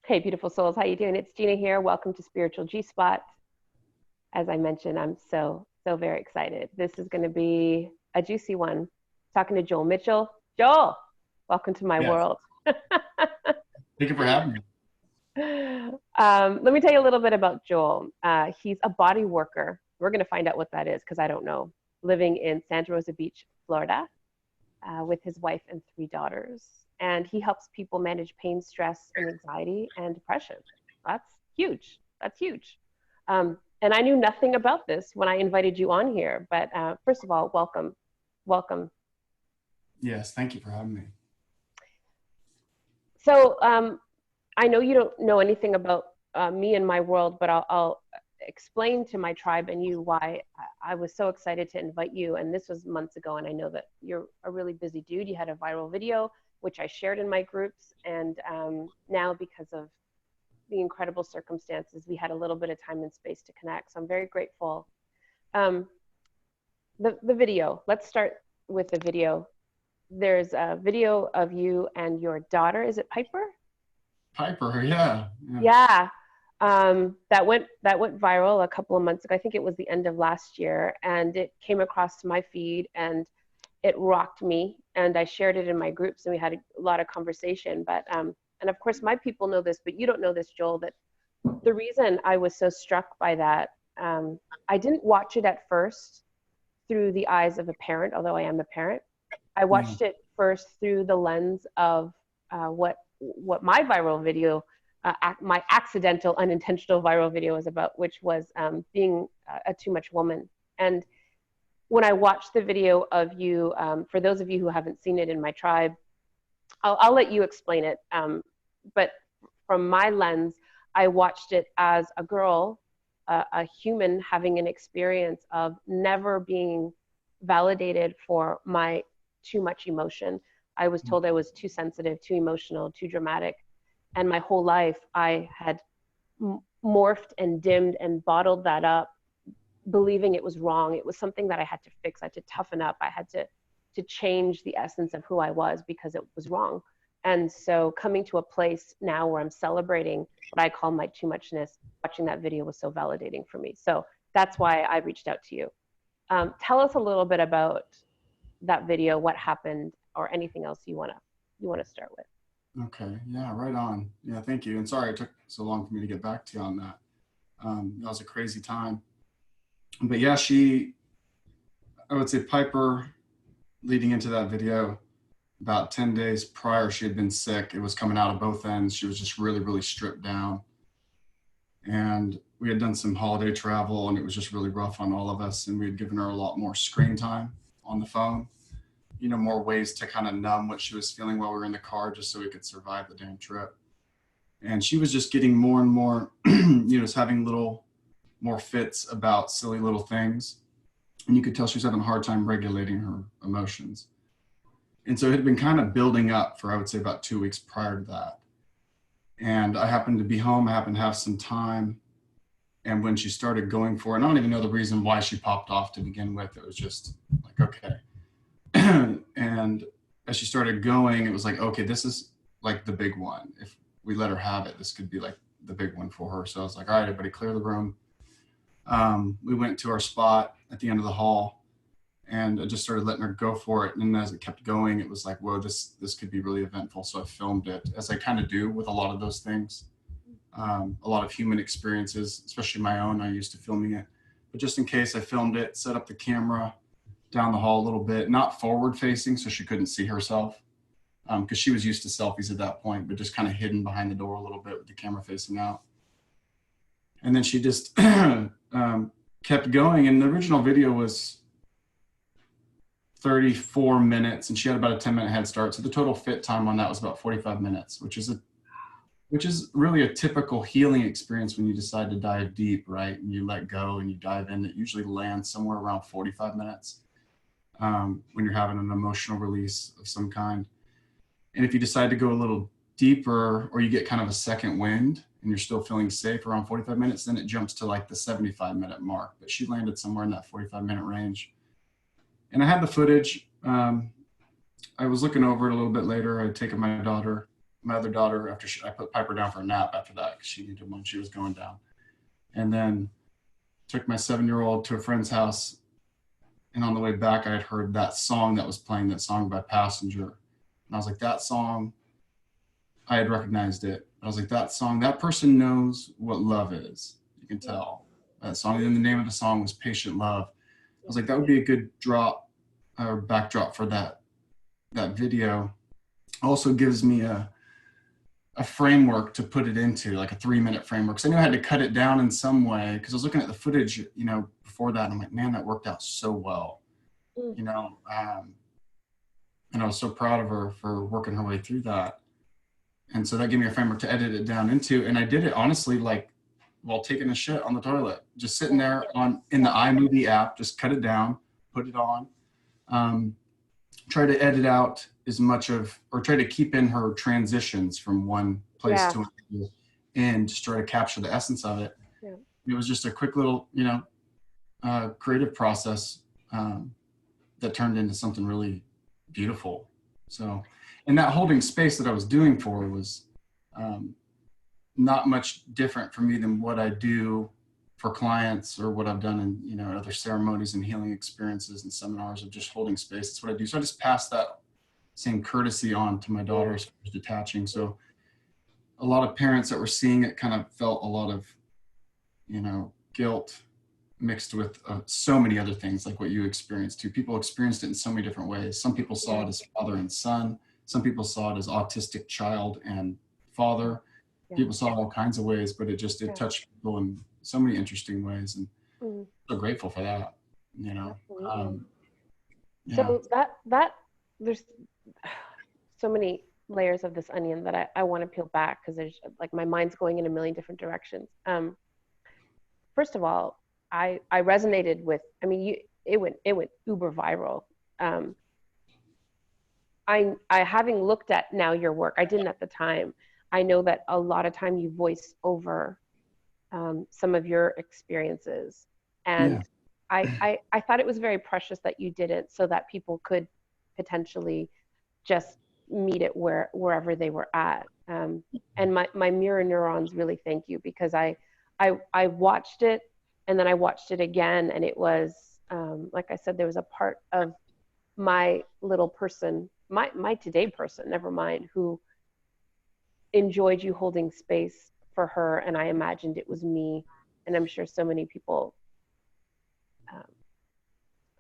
Hey, beautiful souls, how you doing? It's Gina here. Welcome to Spiritual G Spot. As I mentioned, I'm so very excited. This is going to be a juicy one. Talking to Joel Mitchell. Joel, welcome to my Yes. world. Thank you for having me. Let me tell you a little bit about Joel. He's a body worker. We're going to find out what that is because I don't know. Living in Santa Rosa Beach, Florida, with his wife and three daughters. And he helps people manage pain, stress, and anxiety and depression. That's huge. That's huge. And I knew nothing about this when I invited you on here. But first of all, welcome. Welcome. Yes, thank you for having me. So I know you don't know anything about me and my world, but I'll explain to my tribe and you why I was so excited to invite you. And this was months ago, and I know that you're a really busy dude. You had a viral video, which I shared in my groups. And now, because of the incredible circumstances, we had a little bit of time and space to connect. So I'm very grateful. Um, the video, let's start with the video. There's a video of you and your daughter. Is it Piper? Piper, yeah, yeah. Yeah. That went viral a couple of months ago. I think it was the end of last year, and it came across my feed and it rocked me. And I shared it in my groups, and we had a lot of conversation. But and of course, my people know this, but you don't know this, Joel. That the reason I was so struck by that, I didn't watch it at first through the eyes of a parent, although I am a parent. I Yeah. watched it first through the lens of what my viral video, my accidental, unintentional viral video was about, which was being a too much woman. And when I watched the video of you, for those of you who haven't seen it in my tribe, I'll let you explain it. But from my lens, I watched it as a girl, a human having an experience of never being validated for my too much emotion. I was told I was too sensitive, too emotional, too dramatic. And my whole life, I had morphed and dimmed and bottled that up, believing it was wrong. It was something that I had to fix. I had to toughen up. I had to change the essence of who I was because it was wrong. And so coming to a place now where I'm celebrating what I call my too muchness, watching that video was so validating for me. So that's why I reached out to you. Tell us a little bit about that video, what happened, or anything else you wanna start with. Okay, yeah, right on. Yeah, thank you. And sorry it took so long for me to get back to you on that. That was a crazy time. But yeah, I would say Piper, leading into that video, about 10 days prior, she had been sick. It was coming out of both ends. She was just really, really stripped down. And we had done some holiday travel, and it was just really rough on all of us. And we had given her a lot more screen time on the phone, more ways to kind of numb what she was feeling while we were in the car just so we could survive the damn trip. And she was just getting more and more, just having little more fits about silly little things. And you could tell she was having a hard time regulating her emotions. And so it had been kind of building up for, I would say, about 2 weeks prior to that. And I happened to be home, I happened to have some time. And when she started going for it, and I don't even know the reason why she popped off to begin with. It was just like, okay. And as she started going, it was like, okay, this is like the big one. If we let her have it, this could be like the big one for her. So I was like, all right, everybody clear the room. We went to our spot at the end of the hall, and I just started letting her go for it. And as it kept going, it was like, whoa, this could be really eventful. So I filmed it, as I kind of do with a lot of those things. A lot of human experiences, especially my own. I used to filming it, but just in case, I filmed it, set up the camera down the hall a little bit, not forward facing, so she couldn't see herself, because she was used to selfies at that point, but just kind of hidden behind the door a little bit with the camera facing out. And then she just kept going. And the original video was 34 minutes, and she had about a 10-minute head start. So the total fit time on that was about 45 minutes, which is really a typical healing experience when you decide to dive deep, right? And you let go and you dive in. It usually lands somewhere around 45 minutes when you're having an emotional release of some kind. And if you decide to go a little deeper, or you get kind of a second wind and you're still feeling safe around 45 minutes, then it jumps to like the 75-minute mark. But she landed somewhere in that 45-minute range. And I had the footage. I was looking over it a little bit later. I'd taken my daughter my other daughter after I put Piper down for a nap after that because she needed one. She was going down. And then took my 7-year-old to a friend's house. And on the way back, I had heard that song that was playing, that song by Passenger. And I was like, that song, I had recognized it. I was like, that song, that person knows what love is. You can tell. That song, and then the name of the song was Patient Love. I was like, that would be a good drop or backdrop for that video. Also gives me a framework to put it into, like a 3-minute framework. So I knew I had to cut it down in some way because I was looking at the footage, you know, before that. And I'm like, man, that worked out so well, you know. And I was so proud of her for working her way through that. And so that gave me a framework to edit it down into. And I did it honestly, like while taking a shit on the toilet, just sitting there in the iMovie app, just cut it down, put it on. Try to edit out as much of, or try to keep in her transitions from one place to another, and just try to capture the essence of it. Yeah. It was just a quick little, you know, creative process that turned into something really beautiful. So, and that holding space that I was doing for was not much different for me than what I do for clients or what I've done in, you know, other ceremonies and healing experiences and seminars of just holding space. That's what I do. So I just passed that same courtesy on to my daughter as far as detaching. So a lot of parents that were seeing it kind of felt a lot of, you know, guilt mixed with so many other things like what you experienced too. People experienced it in so many different ways. Some people saw it as father and son. Some people saw it as autistic child and father. People saw it all kinds of ways, but it touched people in so many interesting ways, and so grateful for that, you know. So that there's so many layers of this onion that I want to peel back because there's like my mind's going in a million different directions. First of all, I resonated with, I mean, it went uber viral. I having looked at now your work, I didn't at the time. I know that a lot of time you voice over some of your experiences, and I thought it was very precious that you did it so that people could potentially just meet it wherever they were at. And my mirror neurons really thank you, because I watched it, and then I watched it again, and it was like I said, there was a part of my little person, my today person, never mind, who enjoyed you holding space for her, and I imagined it was me, and I'm sure so many people,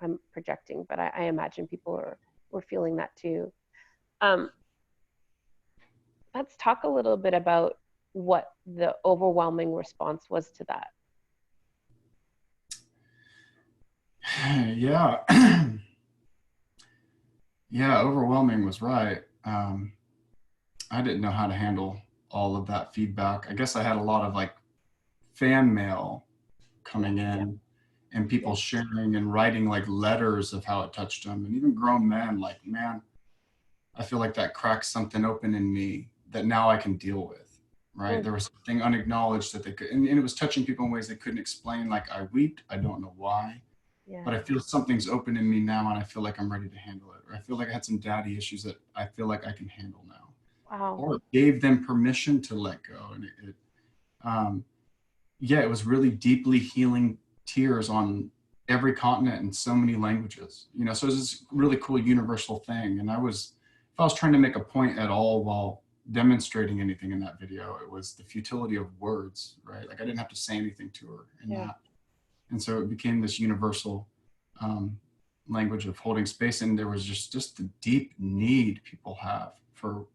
I'm projecting, but I imagine people were feeling that too. Let's talk a little bit about what the overwhelming response was to that. Yeah. Yeah, overwhelming was right. I didn't know how to handle all of that feedback. I guess I had a lot of like fan mail coming in, and people sharing and writing like letters of how it touched them, and even grown men like, man, I feel like that cracked something open in me that now I can deal with, right? There was something unacknowledged that they could, and it was touching people in ways they couldn't explain. Like, I wept, I don't know why, but I feel something's open in me now, and I feel like I'm ready to handle it. Or I feel like I had some daddy issues that I feel like I can handle now. Wow. Or it gave them permission to let go. And it was really deeply healing tears on every continent in so many languages, you know. So it was this really cool universal thing. And if I was trying to make a point at all while demonstrating anything in that video, it was the futility of words, right? Like I didn't have to say anything to her in that. And so it became this universal language of holding space. And there was just the deep need people have for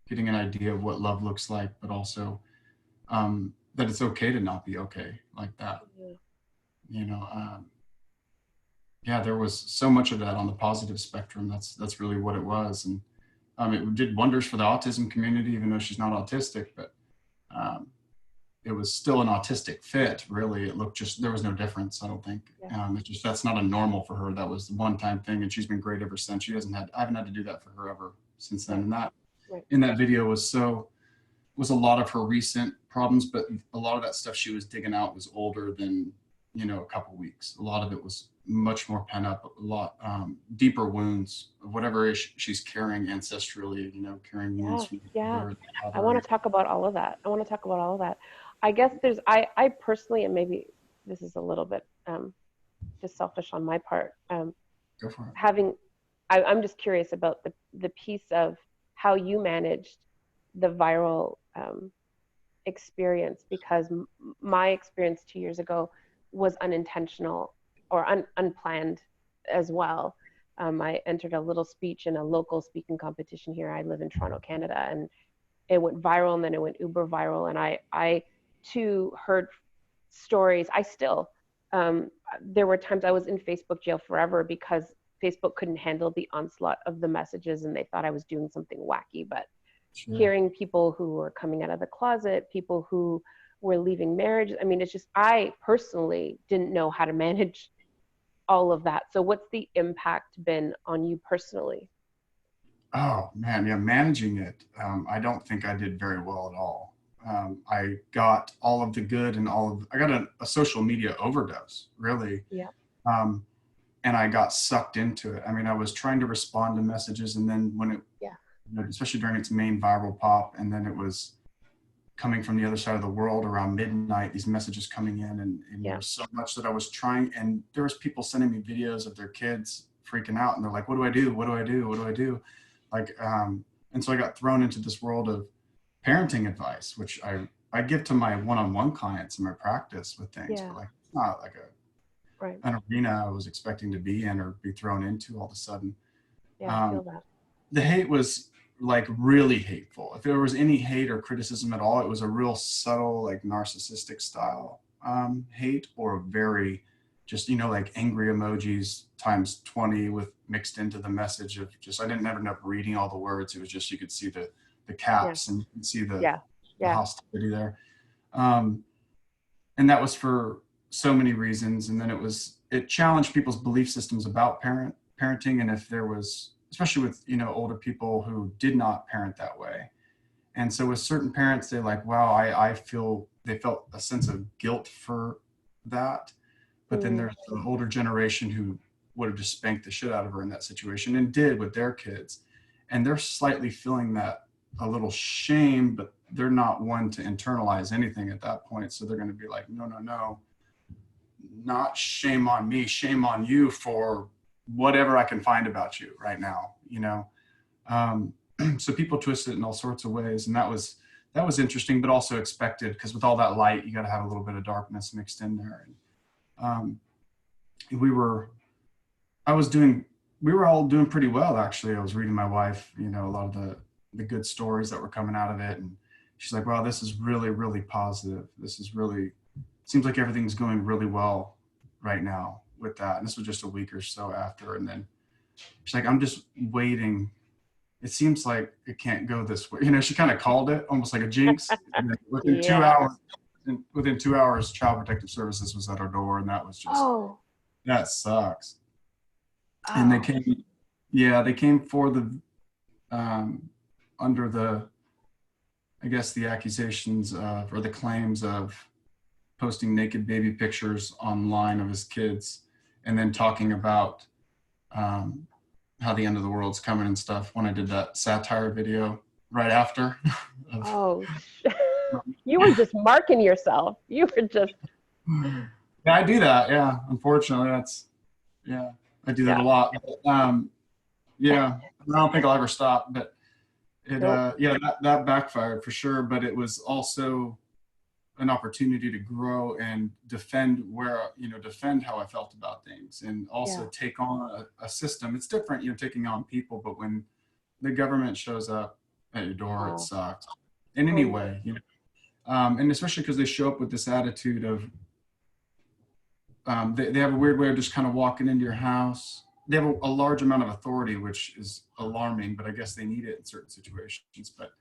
getting an idea of what love looks like, but also that it's okay to not be okay like that. You know, there was so much of that on the positive spectrum. That's really what it was. And it did wonders for the autism community, even though she's not autistic, but it was still an autistic fit, really. It looked there was no difference, I don't think. That's not a normal for her. That was the one-time thing, and she's been great ever since. I haven't had to do that for her ever since then. And that in that video was a lot of her recent problems, but a lot of that stuff she was digging out was older than a couple weeks. A lot of it was much more pent up, a lot deeper wounds of whatever she's carrying ancestrally, carrying wounds Yeah, from the yeah. mother, the I father. want to talk about all of that. I want to talk about all of that. I guess I personally, and maybe this is a little bit just selfish on my part, Go for it. having, I'm just curious about the piece of how you managed the viral experience, because my experience 2 years ago was unintentional or unplanned as well. I entered a little speech in a local speaking competition here. I live in Toronto, Canada, and it went viral, and then it went uber viral. And I too heard stories. I still, there were times I was in Facebook jail forever because Facebook couldn't handle the onslaught of the messages, and they thought I was doing something wacky. But Sure. hearing people who were coming out of the closet, people who were leaving marriage, I mean, it's just, I personally didn't know how to manage all of that. So what's the impact been on you personally? Oh man, yeah, managing it. I don't think I did very well at all. I got all of the good and I got a social media overdose, really. Yeah, Um, and I got sucked into it. I mean, I was trying to respond to messages, and then when it, yeah, especially during its main viral pop, and then it was coming from the other side of the world around midnight, these messages coming in, and there yeah, was so much that I was trying, and there was people sending me videos of their kids freaking out, and they're like, what do I do? What do I do? What do I do? Like, and so I got thrown into this world of parenting advice, which I give to my one-on-one clients in my practice with things, yeah, but like, it's not like right. an arena I was expecting to be in or be thrown into all of a sudden. Yeah, I Um, feel that. the hate was like really hateful. If there was any hate or criticism at all, it was a real subtle, like narcissistic style hate, or very just, like angry emojis times 20 with mixed into the message of just, I didn't ever end up reading all the words. It was just, you could see the Yeah, caps, and you could see the yeah, yeah, hostility there. Um, and that was for so many reasons. And then it challenged people's belief systems about parenting. And if there was, especially with, older people who did not parent that way. And so with certain parents, they're like, wow, I feel, they felt a sense of guilt for that. But then mm, there's the older generation who would have just spanked the shit out of her in that situation, and did with their kids. And they're slightly feeling that a little shame, but they're not one to internalize anything at that point. So they're going to be like, no, no, no, not shame on me, shame on you for whatever I can find about you right now. Um, so people twist it in all sorts of ways, and that was interesting, but also expected, because with all that light, you got to have a little bit of darkness mixed in there. And um, we were, I was doing, we were all doing pretty well, actually. I was reading my wife, a lot of the good stories that were coming out of it, and she's like, "Wow, this is really, really positive. This is really, seems like everything's going really well right now with that." And this was just a week or so after, and then she's like, "I'm just waiting. It seems like it can't go this way." She kind of called it almost like a jinx. And then within two yeah. hours, within 2 hours, Child Protective Services was at our door, and that was just, Oh, that sucks. And they oh, came, yeah, they came for um, under I guess the accusations of, or the claims of, posting naked baby pictures online of his kids, and then talking about um, how the end of the world's coming and stuff, when I did that satire video right after. of, oh. You were just marking yourself. You were just, yeah, I do that. Yeah, unfortunately, yeah, I do that a yeah. lot. Yeah, I don't think I'll ever stop, but Nope. yeah, that backfired for sure. But it was also an opportunity to grow and defend how I felt about things, and also Yeah. take on a system. It's different, taking on people, but when the government shows up at your door, it Oh, sucks in oh any yeah. way, and especially because they show up with this attitude of, they have a weird way of just kind of walking into your house. They have a large amount of authority, which is alarming, but I guess they need it in certain situations. But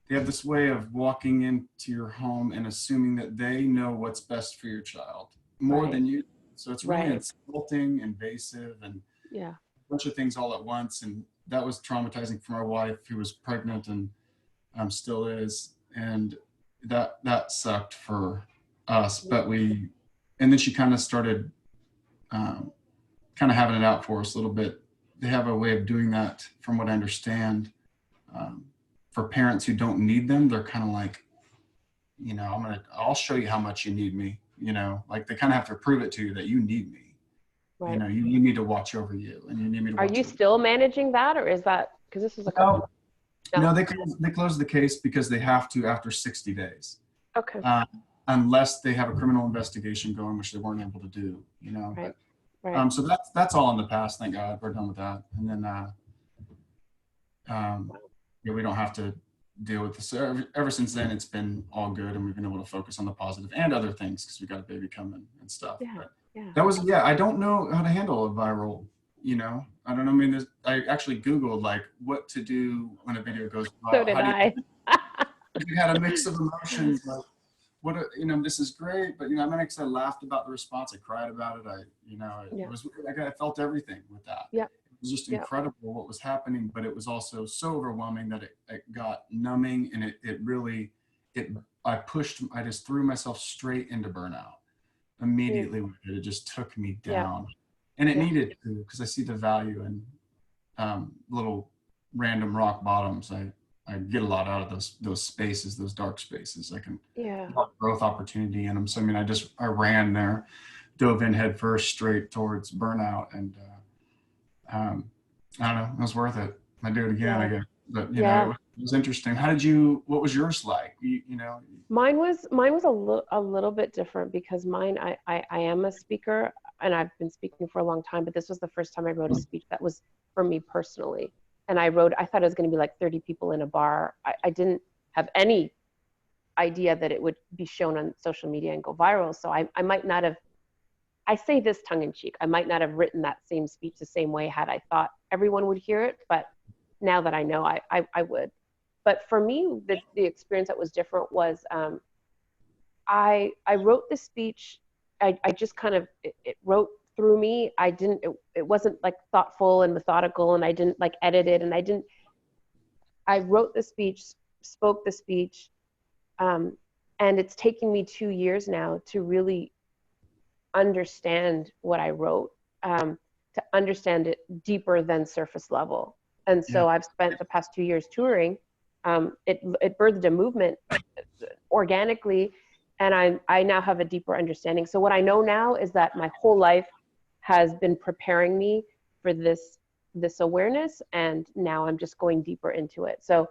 they have this way of walking into your home and assuming that they know what's best for your child more Right. than you. So it's really Right. insulting, invasive, and Yeah. a bunch of things all at once. And that was traumatizing for my wife, who was pregnant and still is. And that sucked for us. Yeah. But we then she kind of started kind of having it out for us a little bit. They have a way of doing that, from what I understand. For parents who don't need them, they're kind of like, I'll show you how much you need me. Like they kind of have to prove it to you that you need me. Right. You need to watch over you, and you need me to Are watch you over still managing that, or is that because this is a couple? No, they close the case because they have to after 60 days. Okay. Unless they have a criminal investigation going, which they weren't able to do. Right. Right. So that's all in the past. Thank God, we're done with that. And then we don't have to deal with this. Ever since then, it's been all good, and we've been able to focus on the positive and other things because we got a baby coming and stuff. Yeah. But Yeah. that was, I don't know how to handle a viral. I don't know. I mean, I actually Googled like what to do when a video goes viral. So did I. You had a mix of emotions, like this is great, but I laughed about the response, I cried about it, it was like I felt everything with that. Yeah. It was just incredible what was happening, but it was also so overwhelming that it got numbing, and I just threw myself straight into burnout immediately with it. It just took me down, and it needed to, because I see the value in little random rock bottoms. I get a lot out of those spaces, those dark spaces. I can growth opportunity in them. So I ran there, dove in head first straight towards burnout, and I don't know, it was worth it. I'd do it again, I guess. But it was interesting. What was yours like? Mine was a little bit different, because mine, I am a speaker, and I've been speaking for a long time, but this was the first time I wrote a speech that was for me personally. And I thought it was going to be like 30 people in a bar. I didn't have any idea that it would be shown on social media and go viral. So I might not have, I say this tongue in cheek, I might not have written that same speech the same way had I thought everyone would hear it. But now that I know, I would. But for me, the experience that was different was I wrote the speech. I just kind of, it wrote through me. It wasn't like thoughtful and methodical, and I didn't like edit it, and I wrote the speech, spoke the speech, and it's taken me 2 years now to really understand what I wrote, to understand it deeper than surface level. And so I've spent the past 2 years touring. It birthed a movement organically, and I now have a deeper understanding. So what I know now is that my whole life has been preparing me for this awareness, and now I'm just going deeper into it. So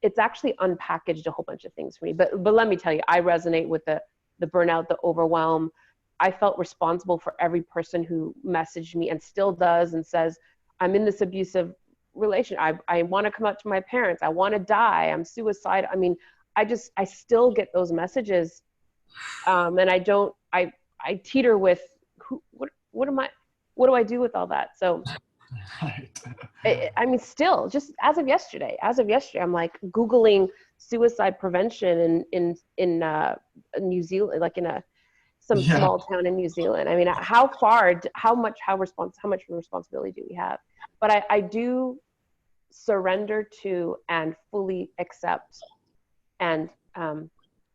it's actually unpackaged a whole bunch of things for me. But let me tell you, I resonate with the burnout, the overwhelm. I felt responsible for every person who messaged me and still does and says, I'm in this abusive relation. I want to come out to my parents. I want to die. I'm suicidal. I mean, I still get those messages. And I teeter with what do I do with all that? So, I mean, still, just as of yesterday, I'm like Googling suicide prevention in New Zealand, like in some small town in New Zealand. I mean, how much responsibility do we have? But I do surrender to and fully accept and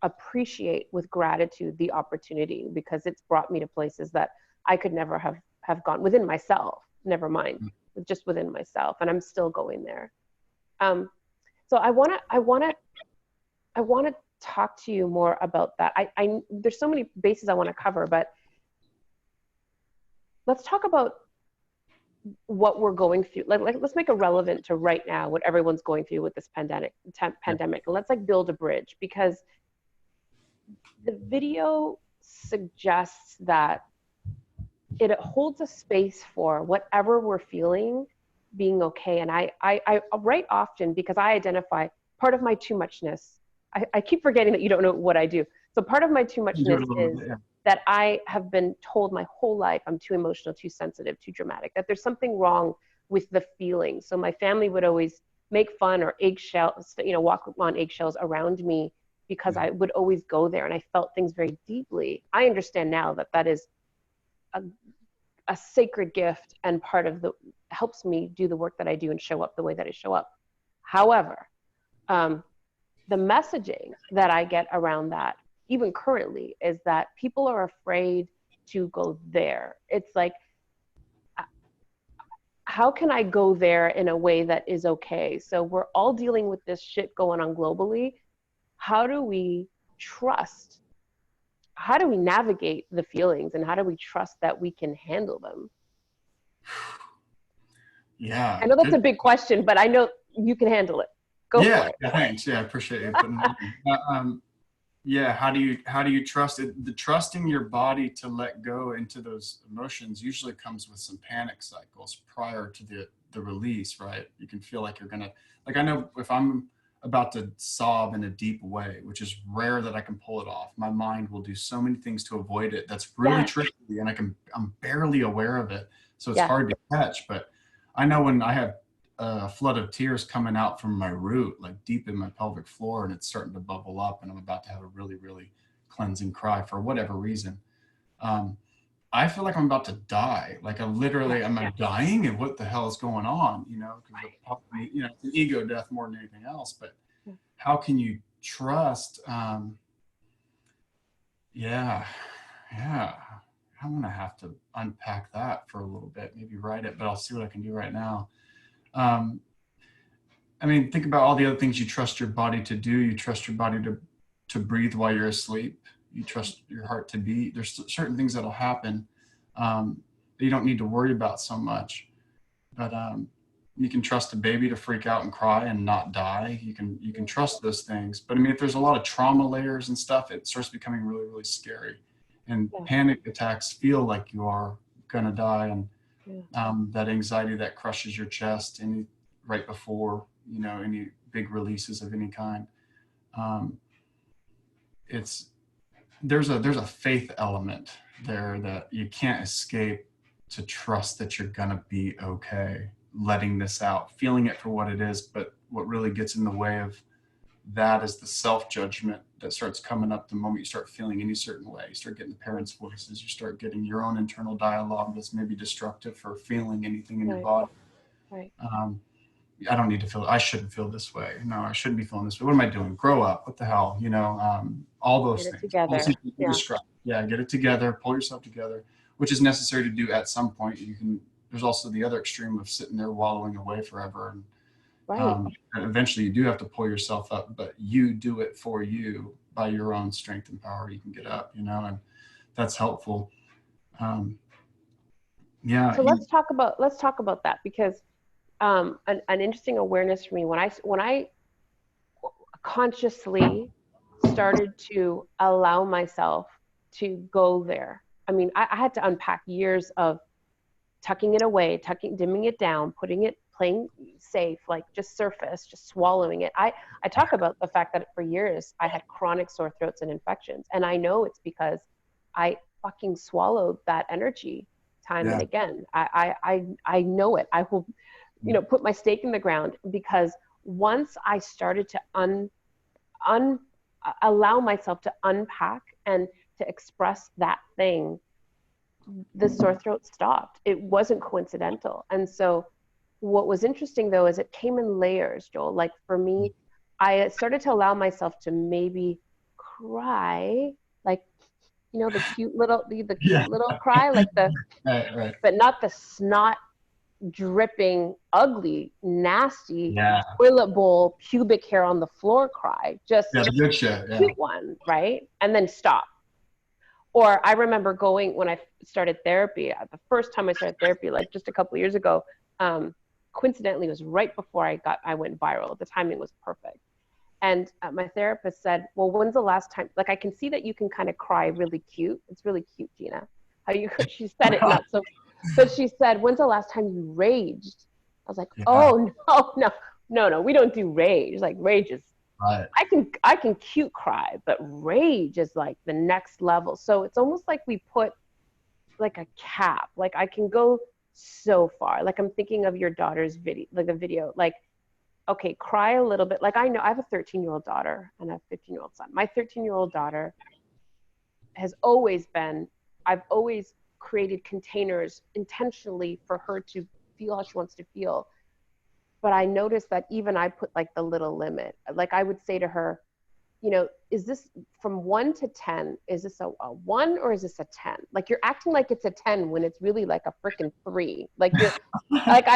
appreciate with gratitude the opportunity, because it's brought me to places that I could never have gone within myself, never mind, just within myself. And I'm still going there. So I want to talk to you more about that. There's so many bases I want to cover, but let's talk about what we're going through. Like let's make it relevant to right now, what everyone's going through with this pandemic. And let's like build a bridge, because the video suggests that it holds a space for whatever we're feeling being okay. And I write often because I identify part of my too muchness. I keep forgetting that you don't know what I do. So part of my too muchness is that I have been told my whole life I'm too emotional, too sensitive, too dramatic, that there's something wrong with the feeling. So my family would always make fun or eggshells, walk on eggshells around me, because I would always go there and I felt things very deeply. I understand now that is a sacred gift, and part of helps me do the work that I do and show up the way that I show up. However, the messaging that I get around that, even currently, is that people are afraid to go there. It's like, how can I go there in a way that is okay? So we're all dealing with this shit going on globally. How do we trust? How do we navigate the feelings, and how do we trust that we can handle them? Yeah, I know that's good. a big question, but I know you can handle it. Go for Yeah, it. yeah, thanks. Yeah, I appreciate you putting it in. Yeah, how do you trust it? The trusting your body to let go into those emotions usually comes with some panic cycles prior to the release, right? You can feel like you're gonna, like, I know if I'm about to sob in a deep way, which is rare that I can pull it off, my mind will do so many things to avoid it. That's really Yes. tricky, and I'm barely aware of it, so it's Yes. hard to catch. But I know when I have a flood of tears coming out from my root, like deep in my pelvic floor, and it's starting to bubble up, and I'm about to have a really, really cleansing cry for whatever reason. Um, I feel like I'm about to die. Like I literally, Yes. am I dying? And what the hell is going on? You know, because Right. Right. it's an ego death more than anything else. But Yeah. how can you trust? Yeah, yeah. I'm gonna have to unpack that for a little bit. Maybe write it, but I'll see what I can do right now. Um, I mean, think about all the other things you trust your body to do. You trust your body to breathe while you're asleep. You trust your heart to beat. There's certain things that'll happen that you don't need to worry about so much. But you can trust a baby to freak out and cry and not die. You can trust those things. But I mean, if there's a lot of trauma layers and stuff, it starts becoming really, really scary. And Yeah. panic attacks feel like you are gonna die, and Yeah. that anxiety that crushes your chest and right before any big releases of any kind. Um, it's there's a faith element there that you can't escape, to trust that you're gonna be okay, letting this out, feeling it for what it is. But what really gets in the way of that is the self-judgment that starts coming up the moment you start feeling any certain way. You start getting the parents' voices, you start getting your own internal dialogue that's maybe destructive for feeling anything in your Right. body. Right. um, I don't need to feel, I shouldn't feel this way. No, I shouldn't be feeling this way. What am I doing? Grow up. What the hell? All those Get it things. All those together. things you Yeah. described. Yeah, get it together, pull yourself together, which is necessary to do at some point. There's also the other extreme of sitting there wallowing away forever. Right. And eventually you do have to pull yourself up, but you do it for you by your own strength and power. You can get up, and that's helpful. Um, yeah. So let's talk about that, because an interesting awareness for me when I consciously started to allow myself to go there. I mean, I had to unpack years of tucking it away, dimming it down, putting it, playing safe, like just surface, just swallowing it. I talk about the fact that for years I had chronic sore throats and infections, and I know it's because I fucking swallowed that energy time Yeah. and again. I know it. I will, put my stake in the ground, because once I started to un allow myself to unpack and to express that thing, the sore throat stopped. It wasn't coincidental. And so what was interesting though is it came in layers, Joel. Like for me, I started to allow myself to maybe cry, like the Yeah. cute little cry, like the, Right. Right. but not the snot dripping, ugly, nasty, Yeah. toilet bowl, pubic hair on the floor cry, just Yeah. The good shit. Yeah. cute one, right? And then stop. Or I remember going when I started therapy, the first time I started therapy, like just a couple of years ago, coincidentally, it was right before I went viral. The timing was perfect. And my therapist said, well, when's the last time, like, I can see that you can kind of cry really cute. It's really cute, Gina. She said it not so, but she said, when's the last time you raged? I was like, Yeah. oh, no, no, no, no, we don't do rage. Like rage is, Right. I can cute cry, but rage is like the next level. So it's almost like we put like a cap. Like I can go so far. Like I'm thinking of your daughter's video, like the video, like, okay, cry a little bit. Like I know I have a 13-year-old daughter and a 15-year-old son. My 13-year-old daughter has always been, I've always created containers intentionally for her to feel how she wants to feel. But I noticed that even I put like the little limit. Like I would say to her, you know, is this from 1 to 10? Is this a 1 or is this a 10? Like you're acting like it's a 10 when it's really like a freaking 3. Like you're like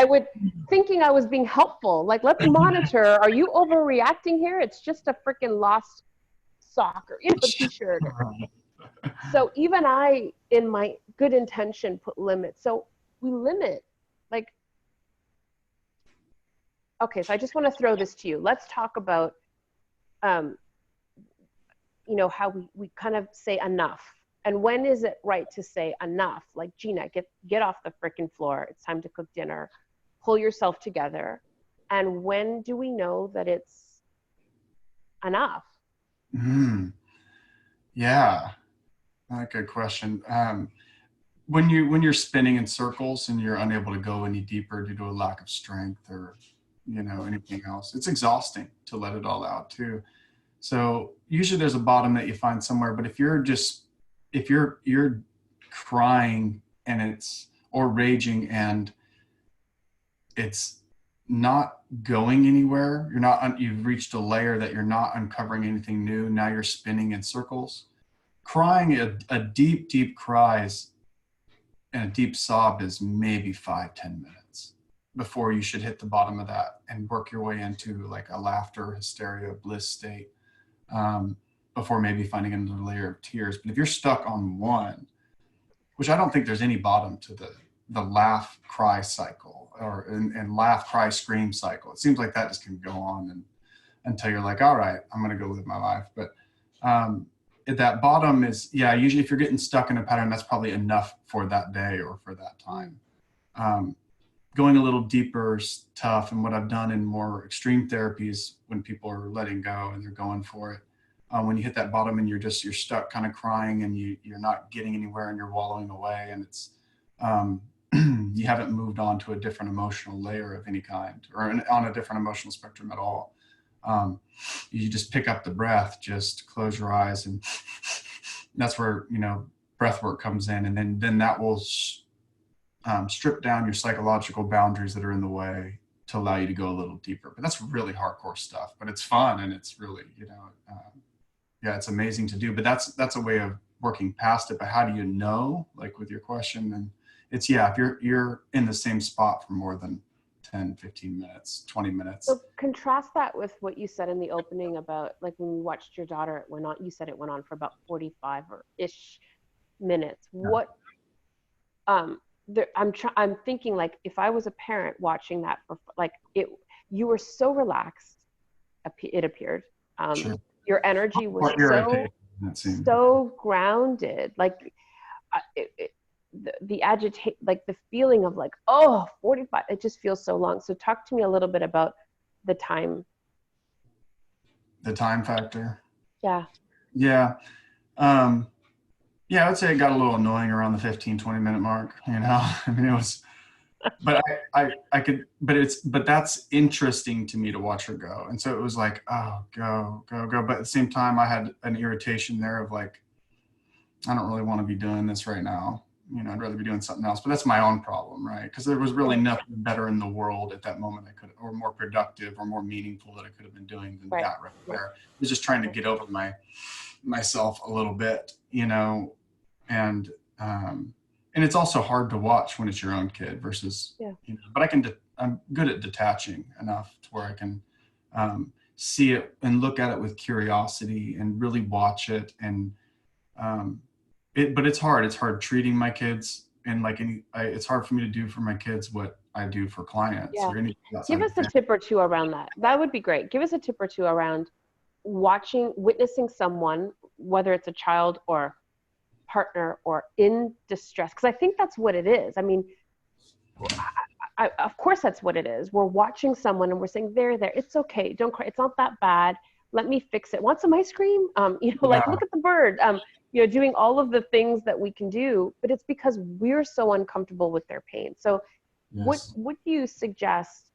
thinking I was being helpful. Like let's monitor. Are you overreacting here? It's just a freaking lost sock or t-shirt. So even I, in my good intention, put limits. So we limit. Like, okay, so I just want to throw this to you. Let's talk about you know, how we kind of say enough. And when is it right to say enough? Like, Gina, get off the frickin' floor. It's time to cook dinner. Pull yourself together. And when do we know that it's enough? Yeah, good question. When you're spinning in circles and you're unable to go any deeper due to a lack of strength or, you know, anything else, it's exhausting to let it all out too. So usually there's a bottom that you find somewhere, but if you're crying and or raging and it's not going anywhere, you've reached a layer that you're not uncovering anything new. Now you're spinning in circles. Crying, a deep, deep cries and a deep sob is maybe 5-10 minutes before you should hit the bottom of that and work your way into like a laughter, hysteria, bliss state. Before maybe finding another layer of tears. But if you're stuck on one, which I don't think there's any bottom to the laugh, cry cycle and laugh, cry, scream cycle. It seems like that just can go on until you're like, all right, I'm going to go live my life. But at that bottom is, usually if you're getting stuck in a pattern, that's probably enough for that day or for that time. Going a little deeper is tough. And what I've done in more extreme therapies when people are letting go and they're going for it, when you hit that bottom and you're stuck kind of crying and you're not getting anywhere and you're wallowing away and it's, you haven't moved on to a different emotional layer of any kind or on a different emotional spectrum at all. You just pick up the breath, just close your eyes and that's where, you know, breath work comes in. And then that will strip down your psychological boundaries that are in the way to allow you to go a little deeper. But that's really hardcore stuff, but it's fun. And it's really, you know, it's amazing to do, but that's a way of working past it. But how do you know, like with your question? And it's, if you're in the same spot for more than 10, 15 minutes, 20 minutes. So contrast that with what you said in the opening about like when you watched your daughter, you said it went on for about 45 or ish minutes. Yeah. What, I'm thinking like if I was a parent watching that for like you were so relaxed, it appeared. Sure. Your energy was so grounded, like the agitate, like the feeling of like, 45, it just feels so long. So talk to me a little bit about the time factor. Yeah. I would say it got a little annoying around the 15-20 minute mark, you know. I mean, it was, but I could, but that's interesting to me to watch her go. And so it was like, oh, go. But at the same time, I had an irritation there of like, I don't really want to be doing this right now. You know, I'd rather be doing something else, but that's my own problem, right? Because there was really nothing better in the world at that moment or more productive or more meaningful that I could have been doing than that right there. I was just trying to get over myself a little bit, you know, and it's also hard to watch when it's your own kid versus, you know, but I'm good at detaching enough to where I can see it and look at it with curiosity and really watch it. And but it's hard. It's hard treating my kids and like it's hard for me to do for my kids what I do for clients. Yeah. Give us a tip or two around that. That would be great. Give us a tip or two around witnessing someone, whether it's a child or partner or in distress. Because I think that's what it is. I mean, of course that's what it is. We're watching someone and we're saying, there, it's okay. Don't cry. It's not that bad. Let me fix it. Want some ice cream? You know, like look at the bird. You know, doing all of the things that we can do, but it's because we're so uncomfortable with their pain. So what do you suggest?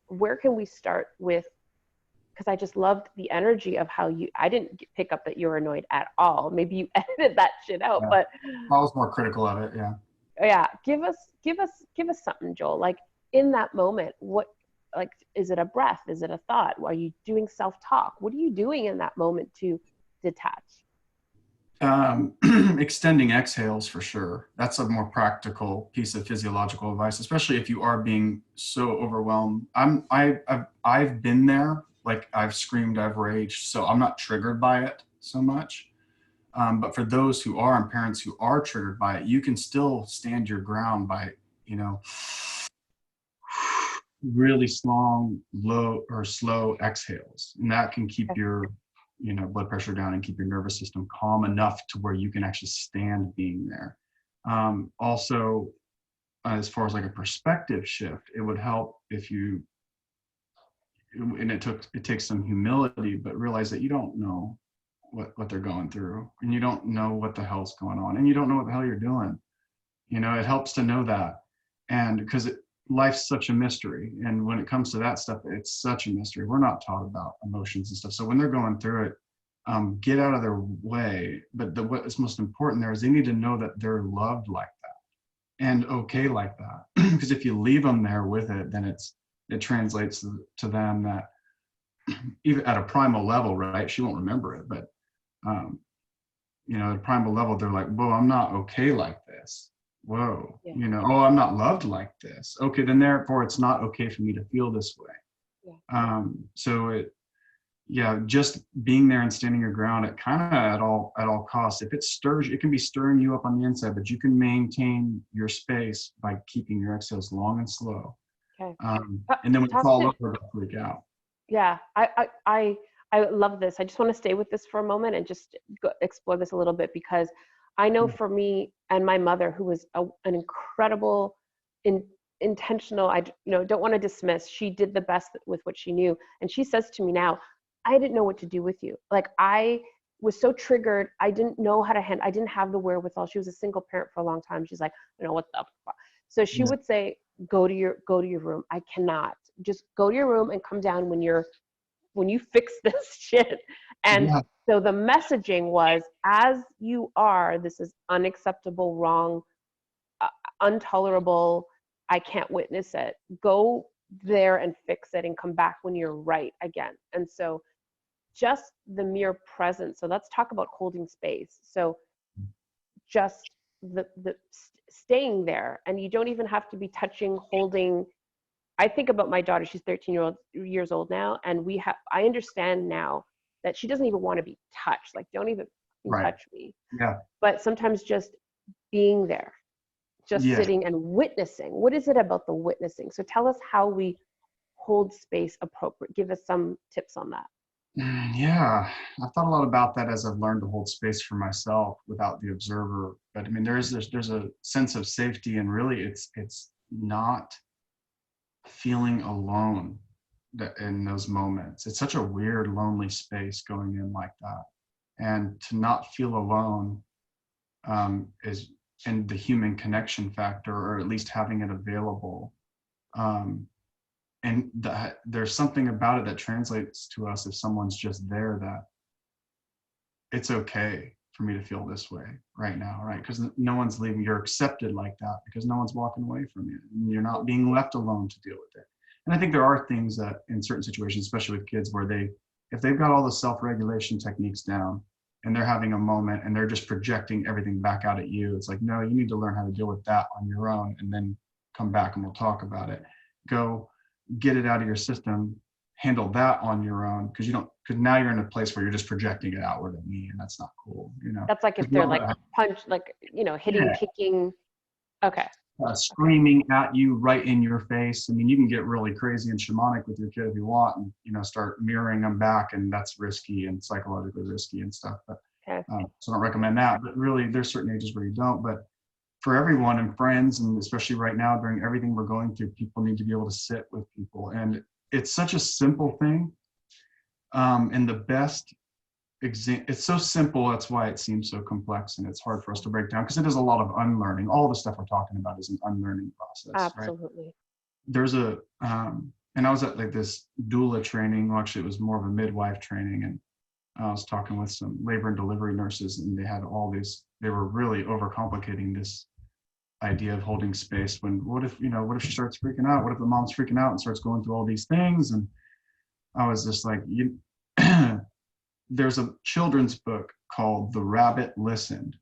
Where can we start with? Because I just loved the energy of how I didn't pick up that you were annoyed at all. Maybe you edited that shit out, but I was more critical of it. Yeah. Give us something, Joel. Like in that moment, what like, is it a breath? Is it a thought? Are you doing self-talk? What are you doing in that moment to detach? Extending exhales for sure. That's a more practical piece of physiological advice, especially if you are being so overwhelmed. I've been there. Like I've screamed, I've raged, so I'm not triggered by it so much. But for those who are, and parents who are triggered by it, you can still stand your ground by, you know, really long, low or slow exhales, and that can keep your, you know, blood pressure down and keep your nervous system calm enough to where you can actually stand being there. Also, as far as like a perspective shift, it would help if you, and it takes some humility, but realize that you don't know what they're going through, and you don't know what the hell's going on, and you don't know what the hell you're doing. You know, it helps to know that. And because life's such a mystery. And when it comes to that stuff, it's such a mystery. We're not taught about emotions and stuff. So when they're going through it, get out of their way. But what is most important there is they need to know that they're loved like that and okay like that. Because if you leave them there with it, then it translates to them that even at a primal level, right? She won't remember it, but you know, at a primal level, they're like, whoa, I'm not okay like this. Whoa, Yeah. you know, oh, I'm not loved like this. Okay, then therefore it's not okay for me to feel this way. Yeah. So yeah, just being there and standing your ground at kind of at all costs. If it stirs, it can be stirring you up on the inside, but you can maintain your space by keeping your exhales long and slow. Okay. And then when it's Talk all to, over, don't freak out. yeah, I love this. I just want to stay with this for a moment and just explore this a little bit, because I know for me and my mother, who was an incredible, in, intentional, don't want to dismiss. She did the best with what she knew, and she says to me now, I didn't know what to do with you. Like, I was so triggered. I didn't know how to handle. I didn't have the wherewithal. She was a single parent for a long time. She's like, what the fuck? So she Yeah. would say, go to your room. I cannot. Just go to your room and come down when you fix this shit. And Yeah. so the messaging was, as you are, this is unacceptable, wrong, intolerable. I can't witness it. Go there and fix it and come back when you're right again. And so just the mere presence. So let's talk about holding space. So just the staying there, and you don't even have to be touching, holding. I think about my daughter. She's 13 years old now, and I understand now that she doesn't even want to be touched. Like, don't even Right. touch me. Yeah. But sometimes just being there, just Yes. sitting and witnessing. What is it about the witnessing? So tell us how we hold space appropriate. Give us some tips on that. Yeah, I've thought a lot about that as I've learned to hold space for myself without the observer. But I mean, there's a sense of safety, and really, it's not feeling alone in those moments. It's such a weird, lonely space going in like that, and to not feel alone is, and the human connection factor, or at least having it available. Um, and there's something about it that translates to us if someone's just there, that it's okay for me to feel this way right now, right? Because no one's leaving. You're accepted like that because no one's walking away from you, and you're not being left alone to deal with it. And I think there are things that in certain situations, especially with kids, where if they've got all the self-regulation techniques down and they're having a moment and they're just projecting everything back out at you, it's like, no, you need to learn how to deal with that on your own, and then come back and we'll talk about it. Go get it out of your system, handle that on your own, because now you're in a place where you're just projecting it outward at me, and that's not cool, you know. That's like if they're like hitting, Yeah, kicking. Okay. Okay. screaming at you right in your face. I mean, you can get really crazy and shamanic with your kid if you want, and start mirroring them back, and that's risky and psychologically risky and stuff. But Okay. so I don't recommend that. But really, there's certain ages where you don't. But for everyone and friends, and especially right now during everything we're going through, people need to be able to sit with people, and it's such a simple thing. And the best it's so simple, that's why it seems so complex, and it's hard for us to break down, because it is a lot of unlearning. All the stuff we're talking about is an unlearning process, right? Absolutely. There's and I was at like this doula training. Well, actually, it was more of a midwife training, and I was talking with some labor and delivery nurses, and they were really overcomplicating this idea of holding space when, what if she starts freaking out? What if the mom's freaking out and starts going through all these things? And I was just like, there's a children's book called The Rabbit Listened.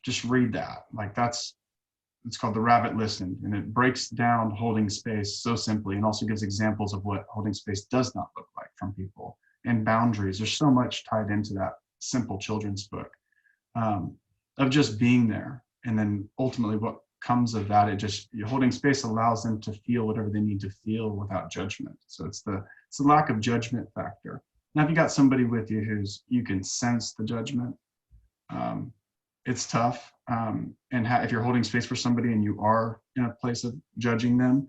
Just read that. Like it's called The Rabbit Listened, and it breaks down holding space so simply, and also gives examples of what holding space does not look like from people, and boundaries. There's so much tied into that simple children's book, of just being there. And then ultimately what comes of that, holding space allows them to feel whatever they need to feel without judgment. So it's the lack of judgment factor. Now, if you got somebody with you you can sense the judgment, it's tough. If you're holding space for somebody and you are in a place of judging them,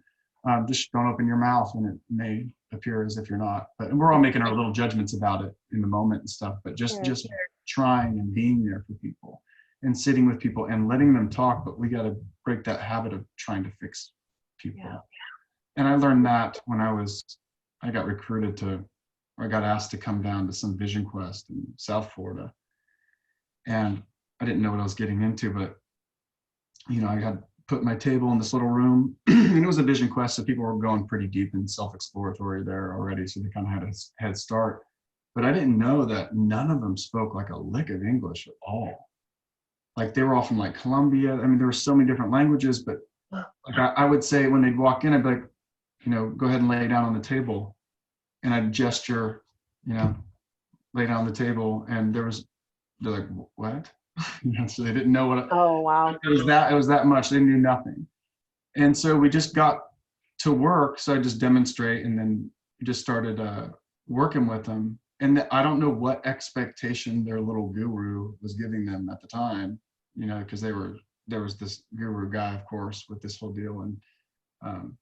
just don't open your mouth, and it may appear as if you're not. But we're all making our little judgments about it in the moment and stuff. But just trying and being there for people and sitting with people and letting them talk. But we got to break that habit of trying to fix people. Yeah. And I learned that when I got recruited I got asked to come down to some Vision Quest in South Florida. And I didn't know what I was getting into, but I had put my table in this little room, and it was a Vision Quest, so people were going pretty deep and self-exploratory there already, so they kind of had a head start. But I didn't know that none of them spoke like a lick of English at all. Like, they were all from like Colombia. I mean, there were so many different languages, but like I would say when they'd walk in, I'd be like, go ahead and lay down on the table. And I'd gesture, lay down on the table, and they're like, what? So they didn't know what. Oh, wow. It was that much. They knew nothing. And so we just got to work. So I just demonstrate, and then we just started working with them. And I don't know what expectation their little guru was giving them at the time, because there was this guru guy, of course, with this whole deal. And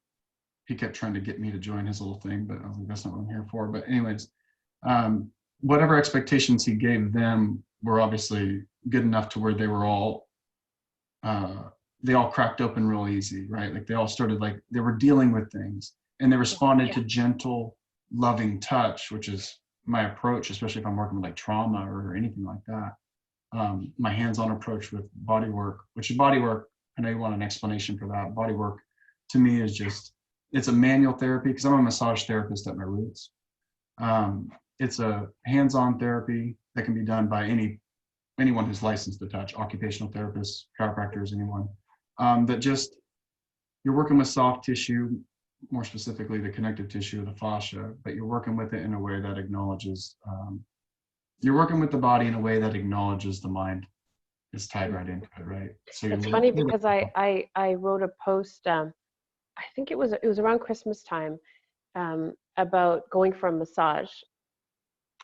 he kept trying to get me to join his little thing, but I was like, that's not what I'm here for. But anyways, whatever expectations he gave them were obviously good enough to where they were all, they all cracked open real easy, right? Like, they all started, like, they were dealing with things, and they responded to gentle, loving touch, which is my approach, especially if I'm working with like trauma or anything like that. My hands-on approach with body work, I know you want an explanation for that. Body work to me is it's a manual therapy, because I'm a massage therapist at my roots. It's a hands-on therapy that can be done by anyone who's licensed to touch, occupational therapists, chiropractors, anyone. You're working with soft tissue, more specifically the connective tissue of the fascia, but you're working with it in a way that acknowledges, you're working with the body in a way that acknowledges the mind. It's tied right into it, right? So it's funny because I wrote a post, I think it was around Christmas time, about going for a massage.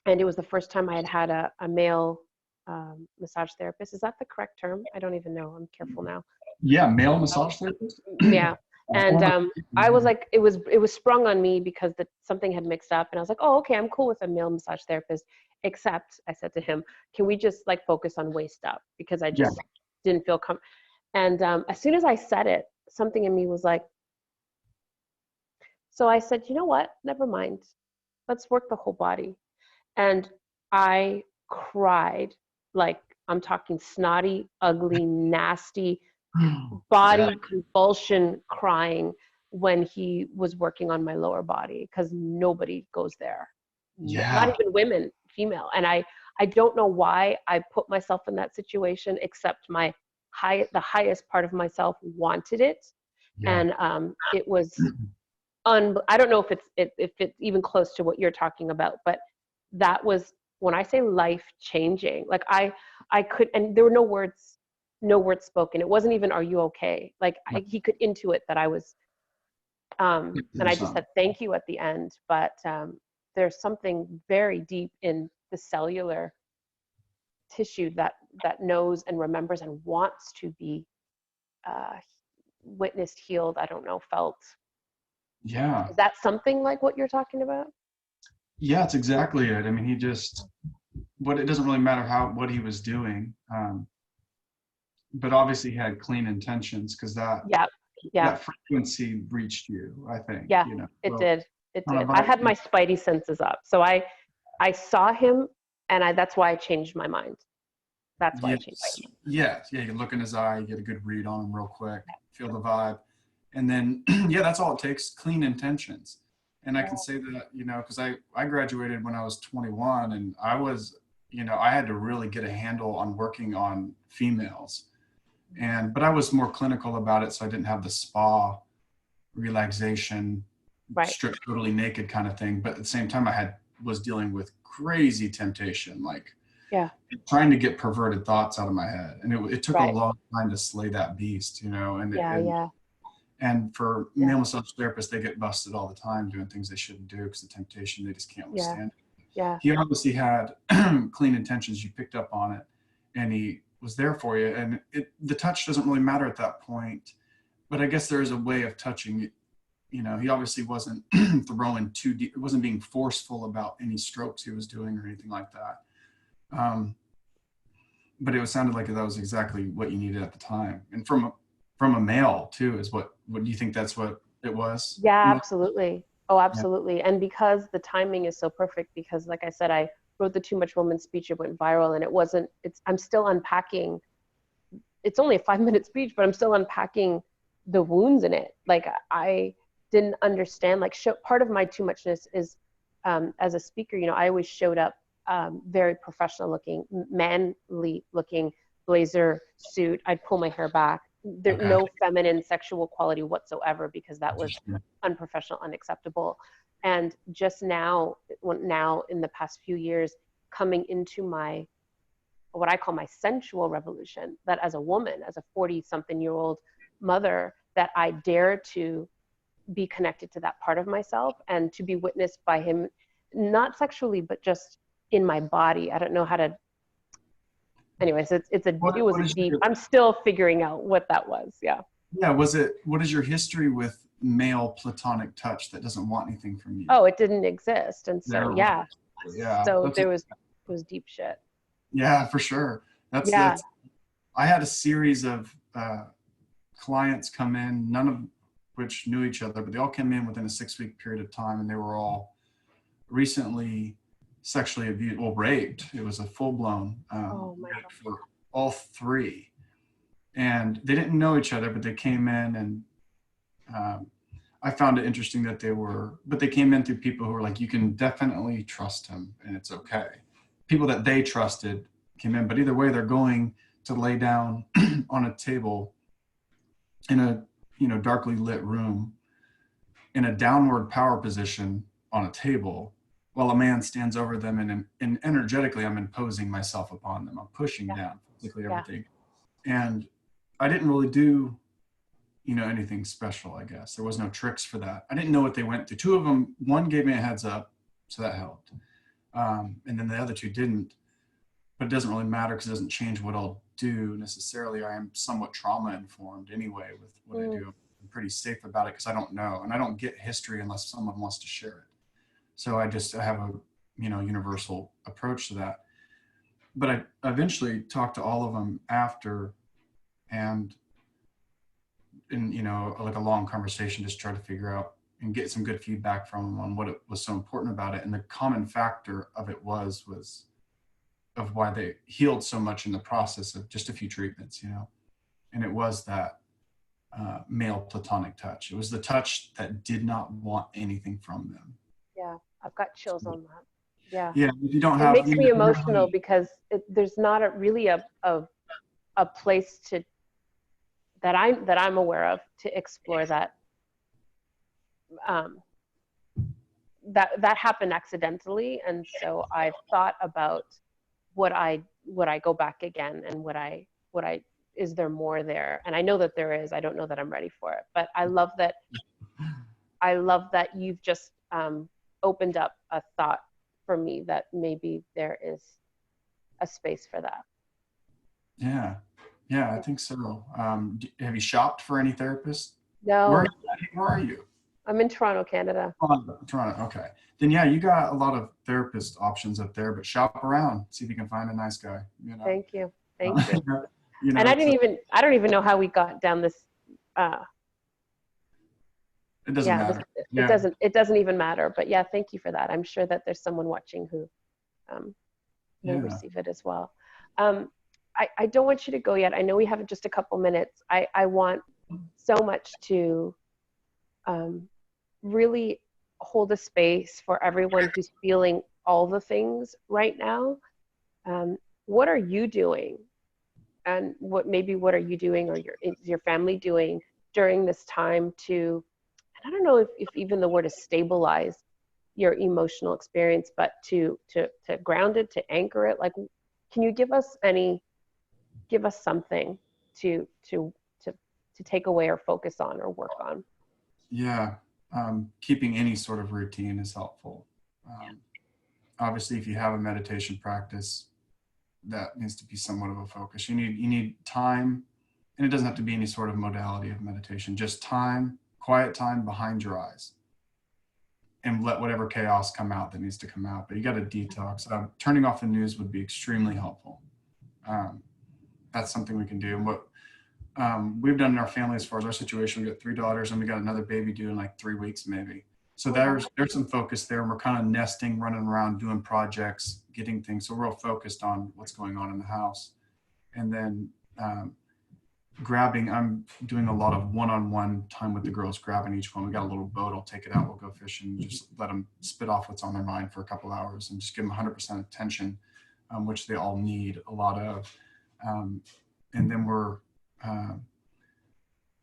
And it was the first time I had a male massage therapist. Is that the correct term? I don't even know. I'm careful now. Yeah, male massage therapist. Yeah. And I was like, it was sprung on me because something had mixed up, and I was like, oh, okay, I'm cool with a male massage therapist, except I said to him, can we just like focus on waist up, because I just didn't feel comfortable. And as soon as I said it, something in me was like, so I said, you know what, never mind, let's work the whole body. And I cried, like, I'm talking snotty, ugly, nasty, body convulsion crying when he was working on my lower body, because nobody goes there. Not even women, female. And I don't know why I put myself in that situation, except the highest part of myself wanted it. And it was I don't know if it's even close to what you're talking about, but that was, when I say life changing, like I could, and there were no words spoken. It wasn't even, are you okay? Like he could intuit that I was, and I just said thank you at the end. But there's something very deep in the cellular tissue that knows and remembers and wants to be witnessed, healed, I don't know, felt. Yeah. Is that something like what you're talking about? Yeah, it's exactly it. I mean, it doesn't really matter what he was doing. But obviously he had clean intentions, because that frequency reached you, I think. Yeah, it did. I had my spidey senses up. So I saw him, and that's why I changed my mind. That's why I changed Yes. my Yes. Yeah. You can look in his eye, you get a good read on him real quick, feel the vibe. And then, yeah, that's all it takes. Clean intentions. And I email. can say that, because I graduated when I was 21 and I was, I had to really get a handle on working on females. But I was more clinical about it. So I didn't have the spa relaxation, Right. strip totally naked kind of thing. But at the same time, was dealing with crazy temptation, like Yeah. trying to get perverted thoughts out of my head. And it took a Right. long time to slay that beast, Yeah. Yeah. and for Yeah. male massage therapists, they get busted all the time doing things they shouldn't do because the temptation, they just can't Yeah. withstand. Yeah. He obviously had clean intentions. You picked up on it, and he was there for you. And the touch doesn't really matter at that point. But I guess there is a way of touching it. He obviously wasn't throwing too deep. It wasn't being forceful about any strokes he was doing or anything like that. But it sounded like that was exactly what you needed at the time. And from a male too, is what do you think that's what it was? Yeah, absolutely. Oh, Yeah. absolutely. And because the timing is so perfect, because like I said, I wrote the Too Much Woman speech, it went viral, and I'm still unpacking. It's only a 5-minute speech, but I'm still unpacking the wounds in it. Like I didn't understand, part of my too muchness is, as a speaker, I always showed up very professional looking, manly looking, blazer suit. I'd pull my hair back. There's no feminine sexual quality whatsoever, because that was unprofessional, unacceptable. And just now in the past few years, coming into what I call my sensual revolution, that as a woman, as a 40-something-year-old mother, that I dare to be connected to that part of myself and to be witnessed by him, not sexually, but just in my body. I don't know how to. Anyways, it was a deep. I'm still figuring out what that was. Yeah. Yeah. What is your history with male platonic touch that doesn't want anything from you? Oh, it didn't exist, and so Yeah. So it was deep shit. Yeah, for sure. That's I had a series of clients come in, none of which knew each other, but they all came in within a 6-week period of time, and they were all recently sexually abused, raped. It was a full-blown rape for all three. And they didn't know each other, but they came in, and I found it interesting that they came in through people who were like, you can definitely trust him and it's okay. People that they trusted came in, but either way, they're going to lay down on a table in a darkly lit room in a downward power position on a table, while a man stands over them, and energetically I'm imposing myself upon them. I'm pushing down physically everything. And I didn't really do anything special, I guess. There was no tricks for that. I didn't know what they went through. Two of them, one gave me a heads up, so that helped. And then the other two didn't. But it doesn't really matter because it doesn't change what I'll do necessarily. I am somewhat trauma informed anyway with what I do. I'm pretty safe about it because I don't know. And I don't get history unless someone wants to share it. So I have a universal approach to that. But I eventually talked to all of them after, and in like a long conversation, just try to figure out and get some good feedback from them on what it was so important about it. And the common factor of it was of why they healed so much in the process of just a few treatments, and it was that male platonic touch. It was the touch that did not want anything from them. Yeah, I've got chills on that. Yeah. Yeah, if you don't have, it makes me emotional because there's not really a place that I'm aware of to explore that. That happened accidentally, and so I've thought about would I go back again, and would I is there more there? And I know that there is. I don't know that I'm ready for it, but I love that you've just opened up a thought for me that maybe there is a space for that. Yeah, I think so. Have you shopped for any therapists? No. Where are you? I'm in Toronto, Canada. Toronto, okay. Then yeah, you got a lot of therapist options up there, but shop around, see if you can find a nice guy. Thank you. And I don't even know how we got down this. It doesn't matter. It doesn't even matter. But yeah, thank you for that. I'm sure that there's someone watching who will receive it as well. I don't want you to go yet. I know we have just a couple minutes. I want so much to really hold a space for everyone who's feeling all the things right now. What are you doing? And what are you doing, or is your family doing during this time to, and I don't know if even the word is stabilize your emotional experience, but to ground it, to anchor it? Like, can you give us something to take away or focus on or work on? Yeah, keeping any sort of routine is helpful. Obviously, if you have a meditation practice, that needs to be somewhat of a focus. You need time, and it doesn't have to be any sort of modality of meditation. Just time, quiet time behind your eyes, and let whatever chaos come out that needs to come out. But you got to detox. Turning off the news would be extremely helpful. That's something we can do. And what we've done in our family, as far as our situation, we got 3 daughters, and we got another baby due in like 3 weeks maybe. So there's some focus there, and we're kind of nesting, running around, doing projects, getting things. So we're real focused on what's going on in the house. And then I'm doing a lot of one-on-one time with the girls, grabbing each one. We got a little boat, I'll take it out, we'll go fishing, just let them spit off what's on their mind for a couple hours and just give them 100% attention, which they all need a lot of. And then we're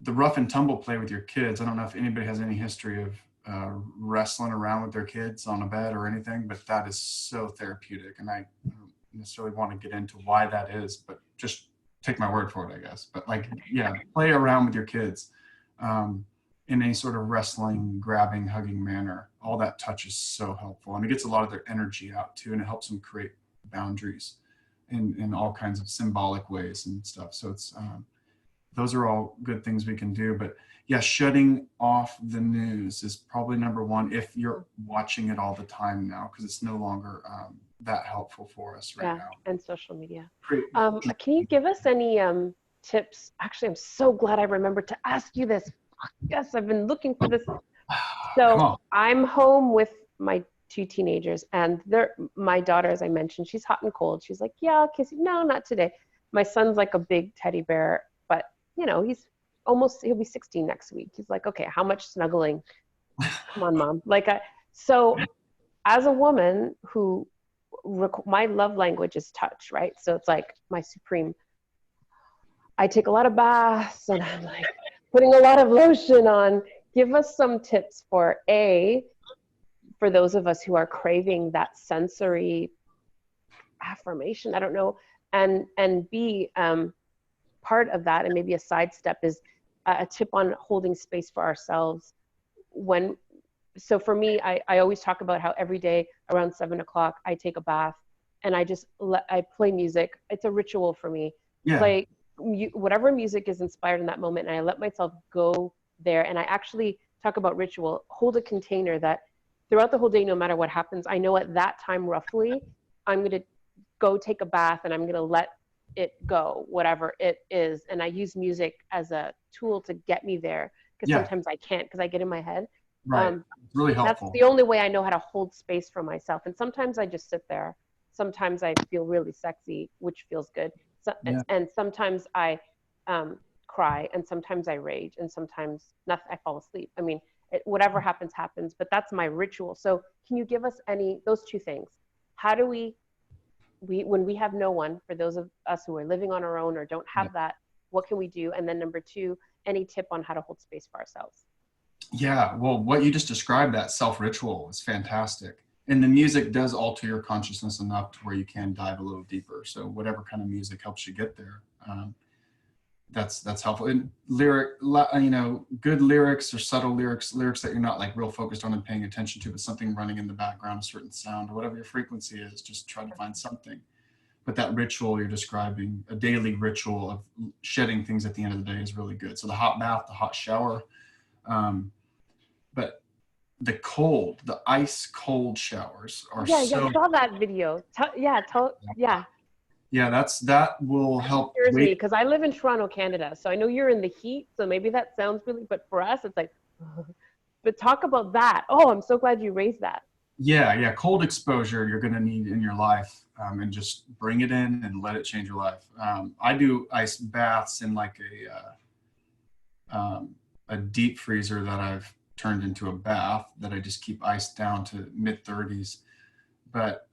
the rough and tumble play with your kids. I don't know if anybody has any history of wrestling around with their kids on a bed or anything, but that is so therapeutic. And I don't necessarily want to get into why that is, but just take my word for it, I guess. But like, yeah, play around with your kids in any sort of wrestling, grabbing, hugging manner. All that touch is so helpful. And it gets a lot of their energy out too, and it helps them create boundaries in all kinds of symbolic ways and stuff. So it's those are all good things we can do. But yeah, shutting off the news is probably number one if you're watching it all the time now, because it's no longer that helpful for us right now. And social media. Can you give us any tips? Actually, I'm so glad I remembered to ask you this. Yes, I've been looking for this. So I'm home with my 2 teenagers, and my daughter, as I mentioned, she's hot and cold. She's like, yeah, I'll kiss you. No, not today. My son's like a big teddy bear, but he'll be 16 next week. He's like, okay, how much snuggling? Come on, mom. So as a woman who, my love language is touch, right? So it's like my supreme, I take a lot of baths, and I'm like putting a lot of lotion on. Give us some tips for those of us who are craving that sensory affirmation, I don't know, and B, part of that, and maybe a sidestep, is a tip on holding space for ourselves. So for me, I always talk about how every day around 7 o'clock, I take a bath, and I play music. It's a ritual for me. Yeah. Play whatever music is inspired in that moment, and I let myself go there. And I actually talk about ritual, hold a container that throughout the whole day, no matter what happens, I know at that time roughly, I'm going to go take a bath, and I'm going to let it go, whatever it is. And I use music as a tool to get me there, because sometimes I can't, because I get in my head. Right. Really helpful. That's the only way I know how to hold space for myself. And sometimes I just sit there. Sometimes I feel really sexy, which feels good. And sometimes I cry, and sometimes I rage, and sometimes nothing, I fall asleep. I mean, whatever happens, but that's my ritual. So can you give us those 2 things? How do we when we have no one, for those of us who are living on our own or don't have that, what can we do? And then number 2, any tip on how to hold space for ourselves? Yeah, well, what you just described, that self-ritual, is fantastic. And the music does alter your consciousness enough to where you can dive a little deeper. So whatever kind of music helps you get there, that's helpful. And good lyrics or subtle lyrics that you're not like real focused on and paying attention to, but something running in the background, a certain sound or whatever your frequency is, just try to find something. But that ritual you're describing, a daily ritual of shedding things at the end of the day, is really good. So the hot bath, the hot shower, but the ice cold showers are I saw that video. That will help. It scares me, because I live in Toronto, Canada, so I know you're in the heat, so maybe that sounds really, but for us it's like, but talk about that. Oh, I'm so glad you raised that. Yeah, cold exposure you're going to need in your life. and just bring it in and let it change your life. I do ice baths in like a deep freezer that I've turned into a bath that I just keep iced down to mid 30s. But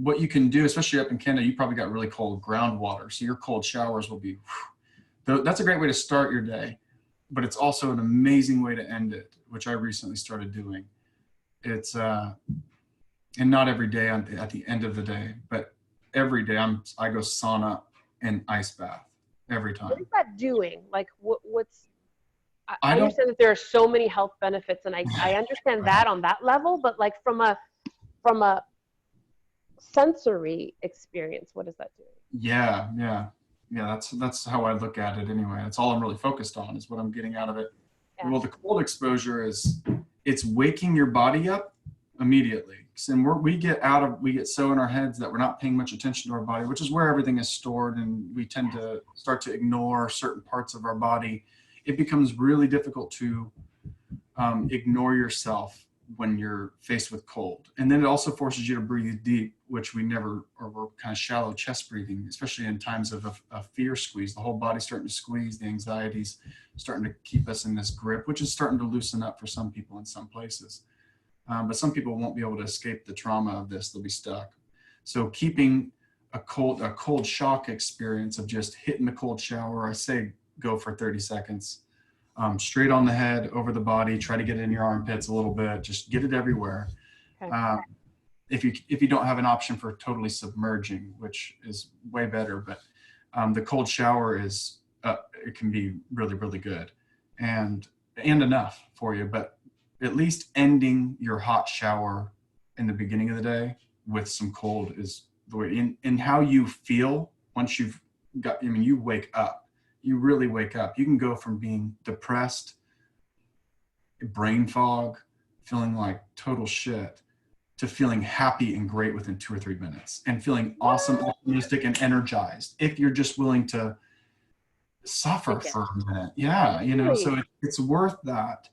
what you can do, especially up in Canada, you probably got really cold groundwater. So your cold showers will be, that's a great way to start your day, but it's also an amazing way to end it, which I recently started doing. It's, and not every day at the end of the day, but every day I go sauna and ice bath every What time. is that doing? Like, what's, I I don't, understand that there are so many health benefits, and I understand that on that level, but like from a sensory experience, what is that doing? yeah, yeah. Yeah, that's how I look at it anyway. That's all I'm really focused on is what I'm getting out of it. Yeah. Well, the cold exposure it's waking your body up immediately. And we get so in our heads that we're not paying much attention to our body, which is where everything is stored, and we tend to start to ignore certain parts of our body. It becomes really difficult to ignore yourself when you're faced with cold. And then it also forces you to breathe deep, which we never, or we're kind of shallow chest breathing, especially in times of a fear squeeze. The whole body's starting to squeeze, the anxiety's starting to keep us in this grip, which is starting to loosen up for some people in some places. But some people won't be able to escape the trauma of this. They'll be stuck. So keeping a cold shock experience of just hitting the cold shower, I say go for 30 seconds. Straight on the head, over the body, try to get it in your armpits a little bit, just get it everywhere. Okay. If you don't have an option for totally submerging, which is way better, but the cold shower is, it can be really, really good and enough for you, but at least ending your hot shower in the beginning of the day with some cold is the way in how you feel once you've got, I mean, you wake up. You really wake up. You can go from being depressed, brain fog, feeling like total shit, to feeling happy and great within 2 or 3 minutes and feeling awesome, optimistic, and energized if you're just willing to suffer for a minute. Yeah, you know, so it's worth that.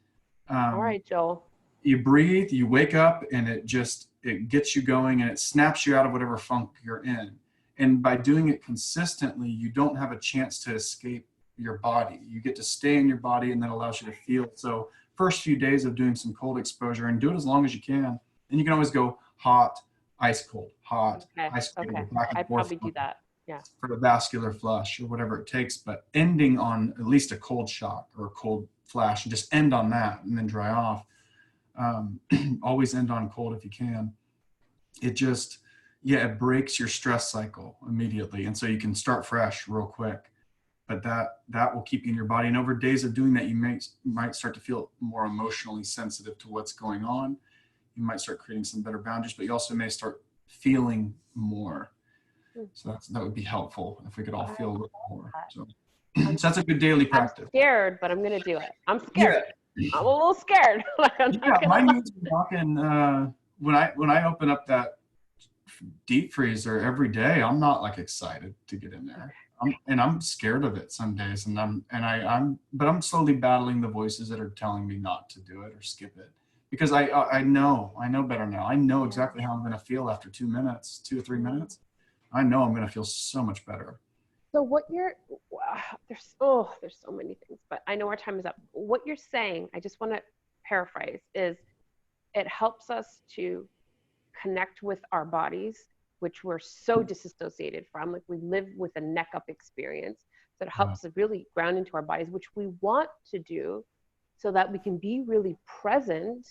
All right, Joel. You breathe, you wake up, and it gets you going, and it snaps you out of whatever funk you're in. And by doing it consistently, you don't have a chance to escape your body. You get to stay in your body, and that allows you to feel. So first few days of doing some cold exposure, and do it as long as you can. And you can always go hot, ice cold, hot, ice cold, back and I'd forth. probably do that. Yeah. For a vascular flush or whatever it takes, but ending on at least a cold shock or a cold flash, and just end on that and then dry off. Always end on cold if you can. It just, it breaks your stress cycle immediately. And so you can start fresh real quick, but that will keep you in your body. And over days of doing that, you might start to feel more emotionally sensitive to what's going on. You might start creating some better boundaries, but you also may start feeling more. So that would be helpful if we could all feel a little more. So that's a good daily practice. I'm scared, but I'm going to do it. I'm scared. Yeah. I'm a little scared. My knees are walking when I open up that deep freezer every day. I'm not like excited to get in there. I'm scared of it some days, but I'm slowly battling the voices that are telling me not to do it or skip it, because I know better now. I know exactly how I'm going to feel after 2 or 3 minutes. I know I'm going to feel so much better. So there's so many things, but I know our time is up. What you're saying, I just want to paraphrase, is it helps us to connect with our bodies, which we're so disassociated from. Like, we live with a neck up experience. So it helps us really ground into our bodies, which we want to do so that we can be really present,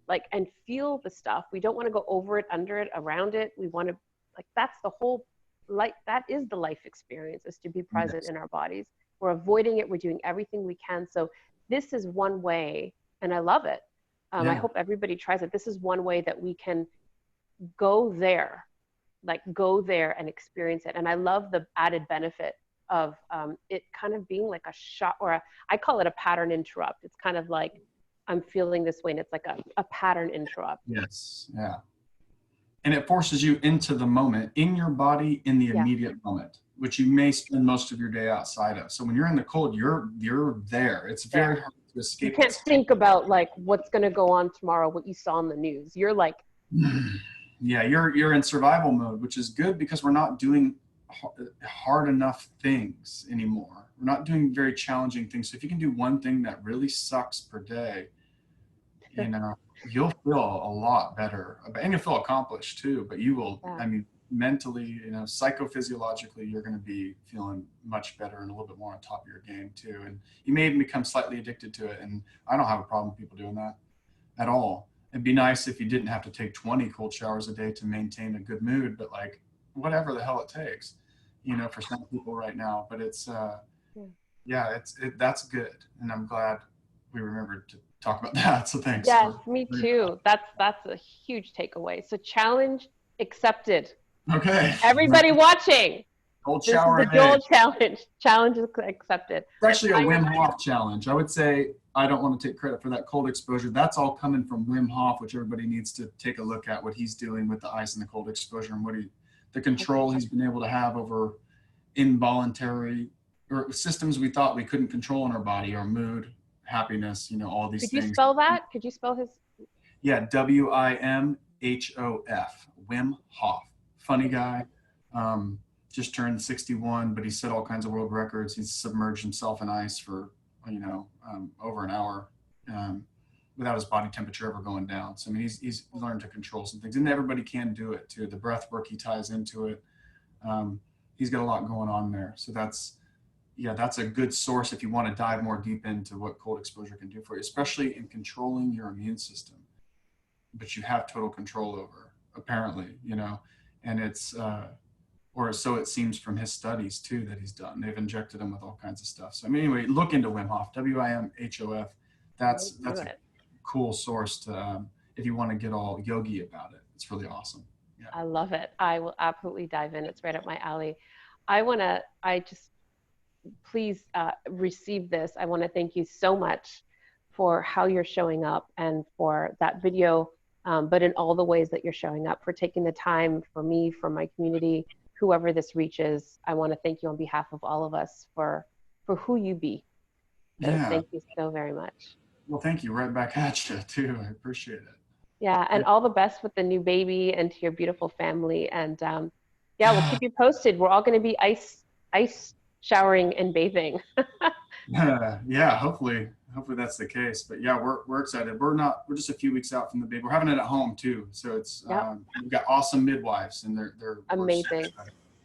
like, and feel the stuff. We don't want to go over it, under it, around it. We want to, like, that's the whole life. That is the life experience, is to be present in our bodies. We're avoiding it. We're doing everything we can. So this is one way, and I love it. I hope everybody tries it. This is one way that we can go there and experience it. And I love the added benefit of it kind of being like a shot, or I call it a pattern interrupt. It's kind of like, I'm feeling this way, and it's like a pattern interrupt. Yes. Yeah. And it forces you into the moment, in your body, in the immediate moment, which you may spend most of your day outside of. So when you're in the cold, you're there. It's very hard to escape. You can't think about like what's going to go on tomorrow, what you saw in the news. You're like Yeah, you're in survival mode, which is good because we're not doing hard enough things anymore. We're not doing very challenging things. So if you can do one thing that really sucks per day, you know, you'll feel a lot better, and you'll feel accomplished too. But you will, Yeah. I mean, mentally, you know, psychophysiologically, you're going to be feeling much better and a little bit more on top of your game too. And you may even become slightly addicted to it. And I don't have a problem with people doing that at all. It'd be nice if you didn't have to take 20 cold showers a day to maintain a good mood, but like whatever the hell it takes, you know, for some people right now. But it's, Yeah. yeah, that's good. And I'm glad we remembered to talk about that. So thanks Yes, for me bringing too. That's a huge takeaway. So challenge accepted. that. Okay. Everybody watching, Cold this is shower the a day. Joel challenge. Challenge is accepted. It's actually a I Wim Hof challenge. I would say I don't want to take credit for that cold exposure. That's all coming from Wim Hof, which everybody needs to take a look at what he's doing with the ice and the cold exposure and the control he's been able to have over involuntary or systems we thought we couldn't control in our body, our mood, happiness, you know, all these Could you things. spell that? Could you spell his? Yeah, WIMHOF, Wim Hof. Funny guy. Just turned 61, but he set all kinds of world records. He's submerged himself in ice for, you know, over an hour without his body temperature ever going down. So, I mean, he's learned to control some things, and everybody can do it too. The breath work he ties into it. He's got a lot going on there. So that's a good source if you want to dive more deep into what cold exposure can do for you, especially in controlling your immune system, but you have total control over, apparently, you know, and it's, or so it seems from his studies too that he's done. They've injected him with all kinds of stuff. So I mean, anyway, look into Wim Hof, WIMHOF. That's a cool source to if you want to get all yogi about it. It's really awesome. Yeah. I love it. I will absolutely dive in. It's right up my alley. Please receive this. I want to thank you so much for how you're showing up and for that video, but in all the ways that you're showing up, for taking the time for me, for my community, whoever this reaches. I want to thank you on behalf of all of us for who you be. So Yeah. thank you so very much. Well, thank you. Right back at you too. I appreciate it. Yeah, and all the best with the new baby and to your beautiful family. And yeah, we'll keep you posted. We're all going to be ice showering and bathing. Yeah, hopefully that's the case. But yeah, we're excited. We're just a few weeks out from the baby. We're having it at home too. So it's we've got awesome midwives and they're amazing.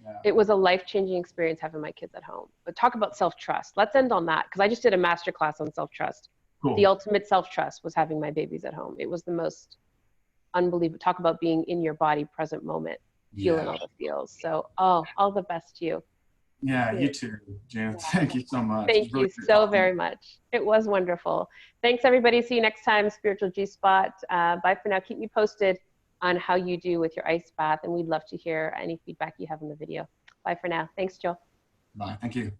Yeah. It was a life-changing experience having my kids at home. But talk about self-trust. Let's end on that, because I just did a master class on self-trust. Cool. The ultimate self-trust was having my babies at home. It was the most unbelievable. Talk about being in your body, present moment, feeling all the feels. So, all the best to you. Yeah, you too, Jan. Thank you so much. Thank you so very much. It was wonderful. Thanks, everybody. See you next time, Spiritual G-Spot. Bye for now. Keep me posted on how you do with your ice bath, and we'd love to hear any feedback you have in the video. Bye for now. Thanks, Joel. Bye. Thank you.